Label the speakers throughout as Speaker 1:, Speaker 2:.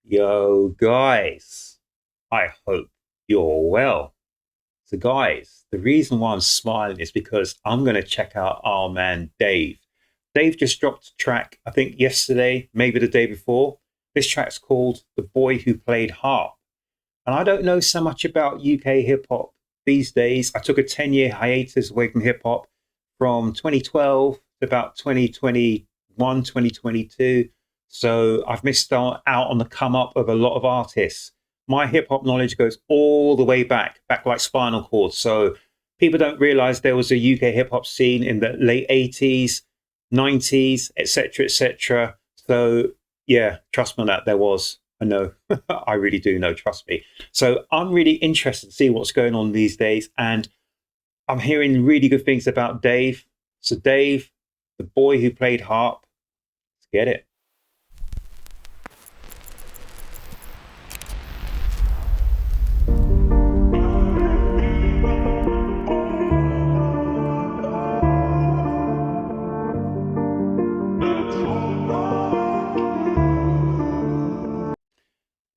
Speaker 1: Yo, guys, I hope you're well. So, guys, the reason why I'm smiling is because I'm going to check out our man Dave. Dave just dropped a track, I think yesterday, maybe the day before. This track's called The Boy Who Played Harp. And I don't know so much about UK hip hop these days. I took a 10-year hiatus away from hip hop from 2012 to about 2021, 2022. So I've missed out on the come up of a lot of artists. My hip hop knowledge goes all the way back like Spinal Cord. So people don't realize there was a UK hip hop scene in the late 80s, 90s, etc., etc. So yeah, trust me on that, there was. I know, I really do know, trust me. So I'm really interested to see what's going on these days. And I'm hearing really good things about Dave. So Dave, the boy who played harp, let's get it.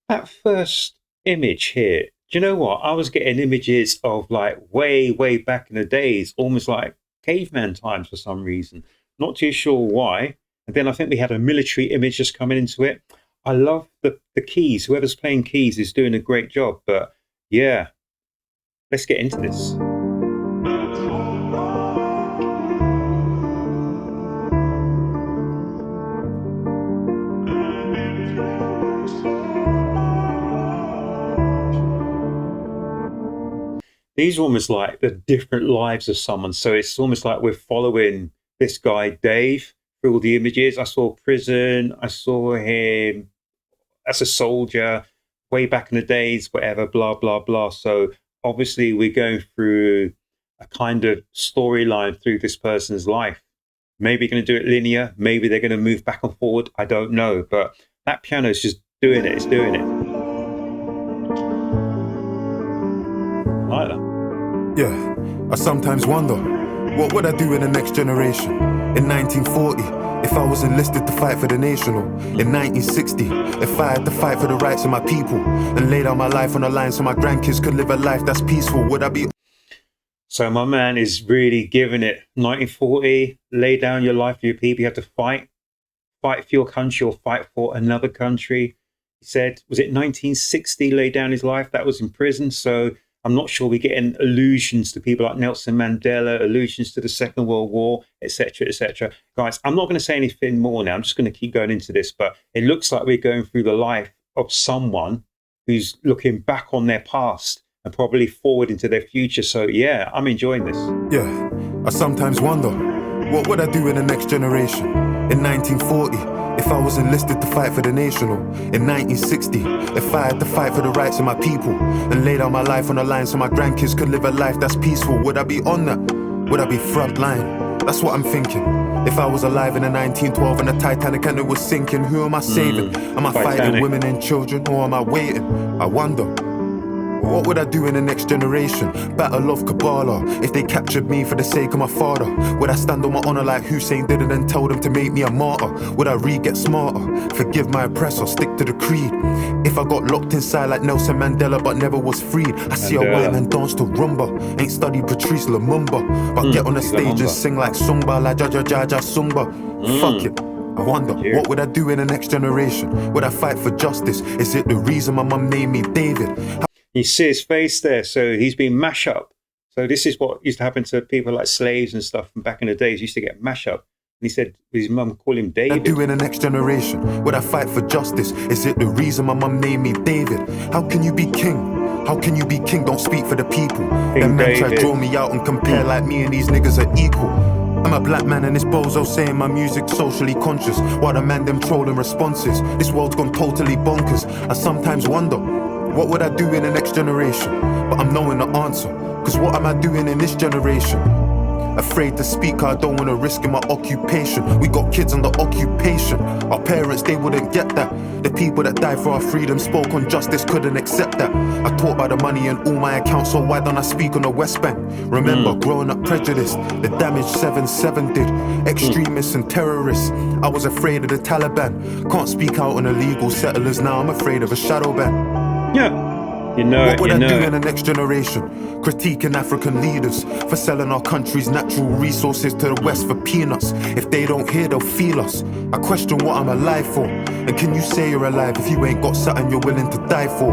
Speaker 1: That first image here, do you know what? I was getting images of like way back in the days, almost like caveman times for some reason. Not too sure why. And then I think we had a military image just coming into it. I love the keys. Whoever's playing keys is doing a great job. But yeah, let's get into this. These are almost like the different lives of someone. So it's almost like we're following this guy, Dave, through all the images. I saw prison, I saw him as a soldier way back in the days, whatever, blah, blah, blah. So obviously we're going through a kind of storyline through this person's life. Maybe going to do it linear, maybe they're going to move back and forward. I don't know. But that piano is just doing it, it's doing it. I like that.
Speaker 2: Yeah, I sometimes wonder, what would I do in the next generation? In 1940, if I was enlisted to fight for the nation, or in 1960, if I had to fight for the rights of my people and lay down my life on the line so my grandkids could live a life that's peaceful, would I be...
Speaker 1: So my man is really giving it. 1940, lay down your life for your people. You have to fight for your country or fight for another country. He said, was it 1960, lay down his life? That was in prison. So I'm not sure we're getting allusions to people like Nelson Mandela, allusions to the Second World War, etc., etc. Guys, I'm not going to say anything more now. I'm just going to keep going into this. But it looks like we're going through the life of someone who's looking back on their past and probably forward into their future. So yeah, I'm enjoying this.
Speaker 2: Yeah, I sometimes wonder, what would I do in the next generation? In 1940, if I was enlisted to fight for the nation, or in 1960, if I had to fight for the rights of my people and lay down my life on the line so my grandkids could live a life that's peaceful, would I be on that? Would I be front line? That's what I'm thinking. If I was alive in the 1912 and the Titanic and it was sinking, who am I saving? Am I fighting women and children, or am I waiting? I wonder. What would I do in the next generation? Battle of Kabbalah. If they captured me for the sake of my father, would I stand on my honor like Hussein did and then tell them to make me a martyr? Would I get smarter? Forgive my oppressor, stick to the creed. If I got locked inside like Nelson Mandela but never was freed, I see a white man dance to rumba. Ain't studied Patrice Lumumba, but get on the stage and sing like Sumba, like Jaja Jaja Sumba. Fuck it. I wonder, what would I do in the next generation? Would I fight for justice? Is it the reason my mum named me David?
Speaker 1: You see his face there, so he's been mash up. So this is what used to happen to people like slaves and stuff from back in the days. Used to get mash up. And he said his mum called him David.
Speaker 2: What would I do in the next generation? Would I fight for justice? Is it the reason my mum named me David? How can you be king? How can you be king? Don't speak for the people. Them men try to draw me out and compare like me and these niggas are equal. I'm a black man and this bozo saying my music's socially conscious, while the man them trolling responses. This world's gone totally bonkers. I sometimes wonder, what would I do in the next generation? But I'm knowing the answer, cause what am I doing in this generation? Afraid to speak, I don't wanna risk in my occupation. We got kids under occupation. Our parents, they wouldn't get that. The people that died for our freedom spoke on justice, couldn't accept that. I talk about the money in all my accounts, so why don't I speak on the West Bank? Remember, growing up prejudiced, the damage 7/7 did. Extremists and terrorists, I was afraid of the Taliban. Can't speak out on illegal settlers, now I'm afraid of a shadow ban.
Speaker 1: Yeah. You know
Speaker 2: What
Speaker 1: it,
Speaker 2: would
Speaker 1: you
Speaker 2: I
Speaker 1: know
Speaker 2: do
Speaker 1: it.
Speaker 2: in the next generation? Critiquing African leaders for selling our country's natural resources to the West for peanuts. If they don't hear, they'll feel us. I question what I'm alive for. And can you say you're alive if you ain't got something you're willing to die for?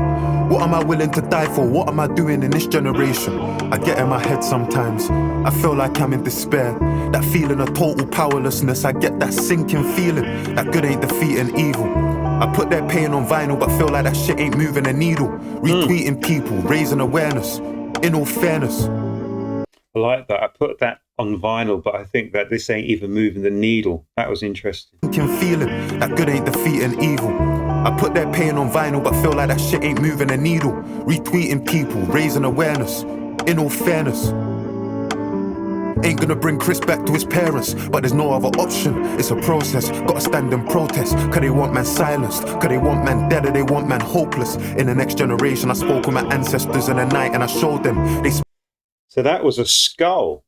Speaker 2: What am I willing to die for? What am I doing in this generation? I get in my head sometimes. I feel like I'm in despair. That feeling of total powerlessness. I get that sinking feeling that good ain't defeating evil. I put their pain on vinyl, but feel like that shit ain't moving a needle. Retweeting people, raising awareness, in all fairness.
Speaker 1: I like that. I put that on vinyl, but I think that this ain't even moving the needle. That was interesting.
Speaker 2: Feeling that good ain't defeating evil. I put their pain on vinyl, but feel like that shit ain't moving a needle. Retweeting people, raising awareness, in all fairness. Ain't gonna bring Chris back to his parents, but there's no other option. It's a process, gotta stand and protest. Cause they want man silenced, cause they want man dead, or they want man hopeless. In the next generation, I spoke with my ancestors in the night and I showed them they.
Speaker 1: So that was a skull.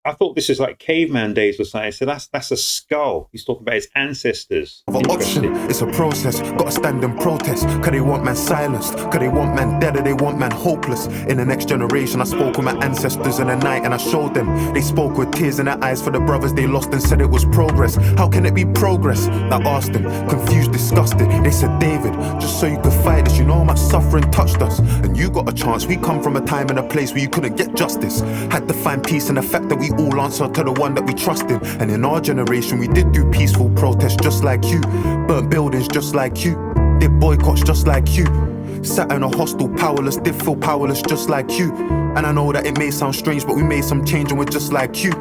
Speaker 1: I thought this is like caveman days or something. So that's a skull. He's talking about his ancestors.
Speaker 2: Option. It's a process, gotta stand and protest. Cause they want man silenced, cause they want man dead, or they want man hopeless. In the next generation, I spoke with my ancestors in the night and I showed them. They spoke with tears in their eyes for the brothers they lost and said it was progress. How can it be progress? I asked them, confused, disgusted. They said, David, just so you could fight this, you know how much suffering touched us. And you got a chance. We come from a time and a place where you couldn't get justice. Had to find peace in the fact that we all answer to the one that we trust in. And in our generation, we did do peaceful protests just like you. Burnt buildings just like you. Did boycotts just like you. Sat in a hostel powerless, did feel powerless just like you. And I know that it may sound strange, but we made some change and we're just like you.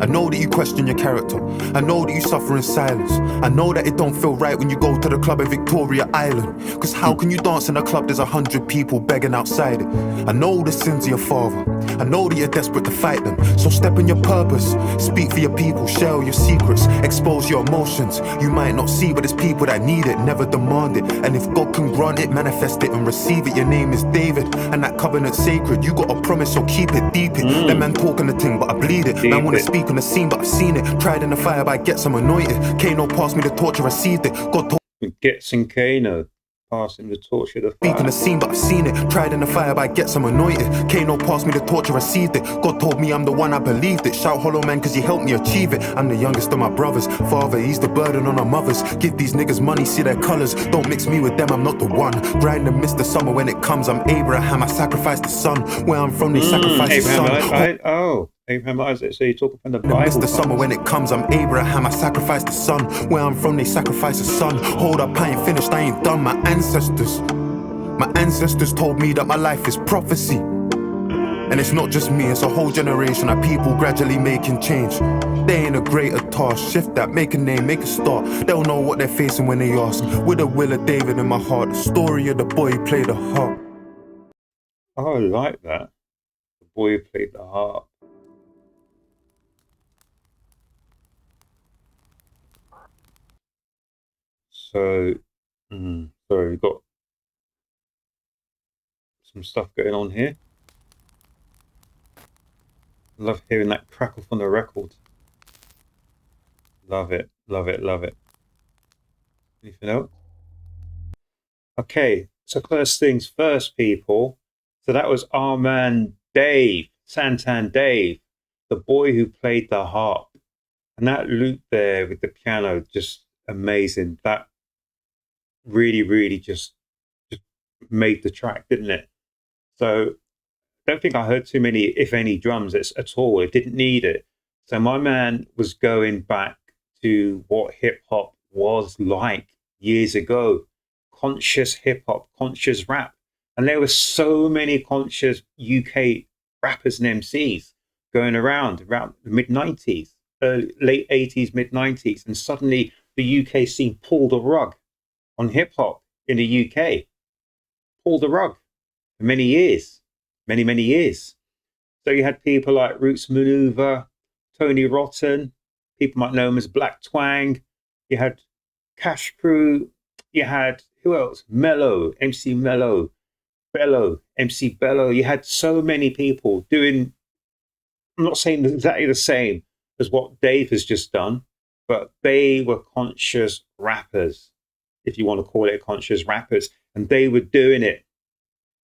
Speaker 2: I know that you question your character. I know that you suffer in silence. I know that it don't feel right when you go to the club in Victoria Island. Cause how can you dance in a club there's 100 people begging outside it? I know the sins of your father. I know that you're desperate to fight them. So step in your purpose. Speak for your people, share all your secrets. Expose your emotions. You might not see, but there's people that need it, never demand it. And if God can grant it, manifest it and receive it. Your name is David, and that covenant's sacred. You got a promise, so keep it, deep it. That man talking the thing, but I bleed it. Man wanna speak on the scene, but I've seen it. Tried in the fire, but I get some anointed. Kano passed me the torch, I received it. God told
Speaker 1: Get some Kano, passing the torch of the fire.
Speaker 2: Speak on the scene, but I've seen it. Tried in the fire, but I get some anointed. Kano passed me the torch, I received it. God told me I'm the one, I believed it. Shout hollow man, cause he helped me achieve it. I'm the youngest of my brothers. Father, he's the burden on our mothers. Give these niggas money, see their colors. Don't mix me with them, I'm not the one. Grind and miss the summer when it comes. I'm Abraham, I sacrificed the son. Where I'm from, they sacrifice the son.
Speaker 1: Abraham, Isaac. So you're talking from the Bible.
Speaker 2: Miss the summer when it comes. I'm Abraham, I sacrificed the son. Where I'm from, they sacrifice the son. Hold up, I ain't finished, I ain't done. My ancestors told me that my life is prophecy. And it's not just me, it's a whole generation of people gradually making change. They ain't a greater task. Shift that, make a name, make a start. They'll know what they're facing when they ask. With a will of David in my heart, the story of the boy who played the harp.
Speaker 1: Oh, I like that. The boy who played the harp. So, sorry, we've got some stuff going on here. Love hearing that crackle from the record. Love it, love it, love it. Anything else? Okay, so first things first, people. So that was our man Dave, Santan Dave, the boy who played the harp. And that loop there with the piano, just amazing. That really, really just made the track, didn't it? So I don't think I heard too many, if any, drums at all. It didn't need it. So my man was going back to what hip hop was like years ago. Conscious hip hop, conscious rap. And there were so many conscious UK rappers and MCs going around the mid 90s, late 80s, mid 90s. And suddenly the UK scene pulled the rug on hip hop in the UK. Pulled the rug for many years. Many years. So you had people like Roots Maneuver, Tony Rotten. People might know him as Black Twang. You had Cash Crew. You had who else? Mello, MC Mello, Bello, MC Bello. You had so many people doing. I'm not saying exactly the same as what Dave has just done, but they were conscious rappers, if you want to call it conscious rappers, and they were doing it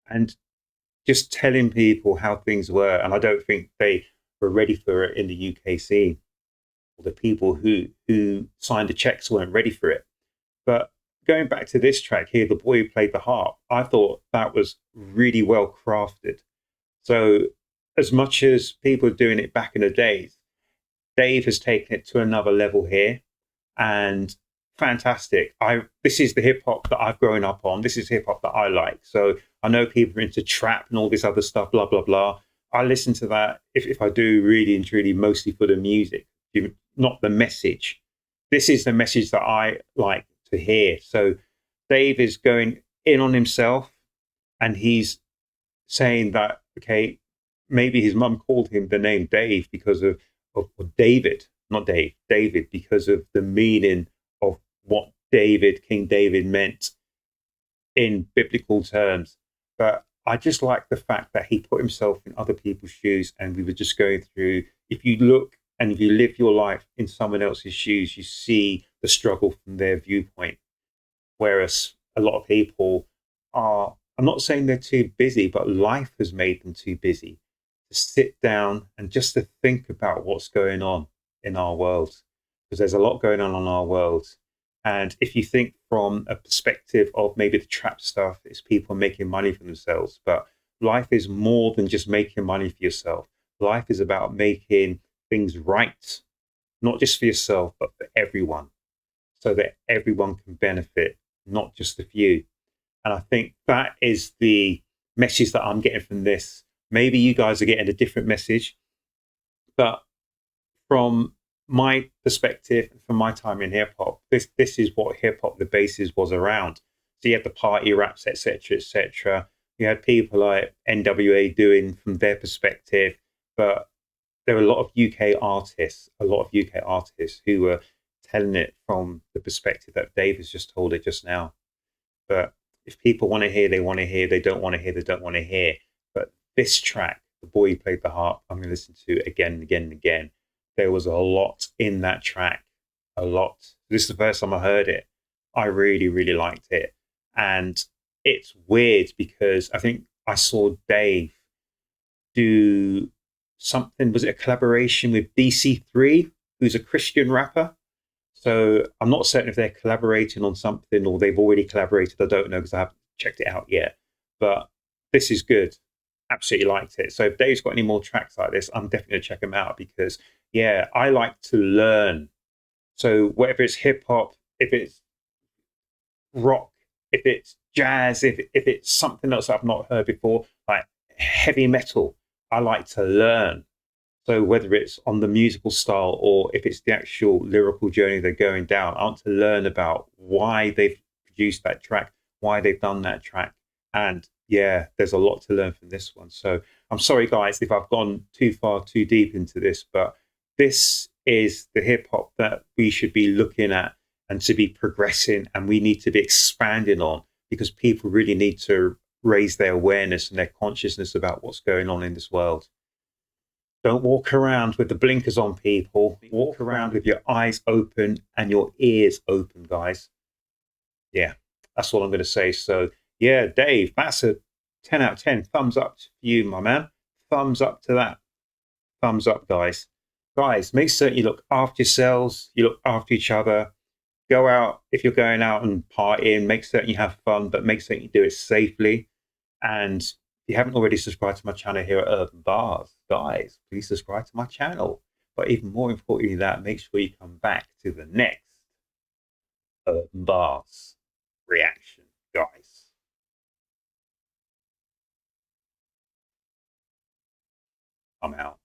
Speaker 1: and just telling people how things were. And I don't think they were ready for it in the UK scene. The people who signed the checks weren't ready for it. But going back to this track here, the boy who played the harp, I thought that was really well crafted. So as much as people were doing it back in the days, Dave has taken it to another level here, and fantastic. I This is the hip hop that I've grown up on. This is hip hop that I like. So I know people are into trap and all this other stuff, blah blah blah. I listen to that if I do really and truly, mostly for the music, not the message. This is the message that I like to hear. So Dave is going in on himself, and he's saying that okay, maybe his mum called him the name Dave because of David, not Dave, David, because of the meaning of what King David meant in biblical terms. But I just like the fact that he put himself in other people's shoes, and we were just going through. If you look and if you live your life in someone else's shoes, you see the struggle from their viewpoint. Whereas a lot of people are, I'm not saying they're too busy, but life has made them too busy to sit down and just to think about what's going on in our world. Because there's a lot going on in our world. And if you think from a perspective of maybe the trap stuff, it's people making money for themselves. But life is more than just making money for yourself. Life is about making things right, not just for yourself, but for everyone, so that everyone can benefit, not just a few. And I think that is the message that I'm getting from this. Maybe you guys are getting a different message, but from my perspective, from my time in hip hop, this is what hip hop, the basis was around. So you had the party raps, etc., etc. You had people like NWA doing from their perspective, but there were a lot of UK artists who were telling it from the perspective that Dave has just told it just now. But if people want to hear, they want to hear. They don't want to hear, they don't want to hear. But this track, The Boy Who Played the Harp, I'm going to listen to again and again and again. There was a lot in that track, a lot. This is the first time I heard it. I really, really liked it. And it's weird because I think I saw Dave do something. Was it a collaboration with DC3, who's a Christian rapper? So I'm not certain if they're collaborating on something or they've already collaborated. I don't know because I haven't checked it out yet. But this is good. Absolutely liked it. So if Dave's got any more tracks like this, I'm definitely going to check them out because, yeah, I like to learn. So whether it's hip hop, if it's rock, if it's jazz, if it's something else I've not heard before, like heavy metal, I like to learn. So whether it's on the musical style or if it's the actual lyrical journey they're going down, I want to learn about why they've produced that track, why they've done that track. And yeah, there's a lot to learn from this one. So I'm sorry, guys, if I've gone too far, too deep into this, but this is the hip hop that we should be looking at and to be progressing, and we need to be expanding on because people really need to raise their awareness and their consciousness about what's going on in this world. Don't walk around with the blinkers on, people. Walk around with your eyes open and your ears open, guys. Yeah, that's all I'm going to say. So, yeah, Dave, that's a 10 out of 10. Thumbs up to you, my man. Thumbs up to that. Thumbs up, guys. Guys, make certain you look after yourselves, you look after each other. Go out, if you're going out and partying, make certain you have fun, but make certain you do it safely. And if you haven't already subscribed to my channel here at Urb'n Barz, guys, please subscribe to my channel. But even more importantly than that, make sure you come back to the next Urb'n Barz reaction, guys. I'm out.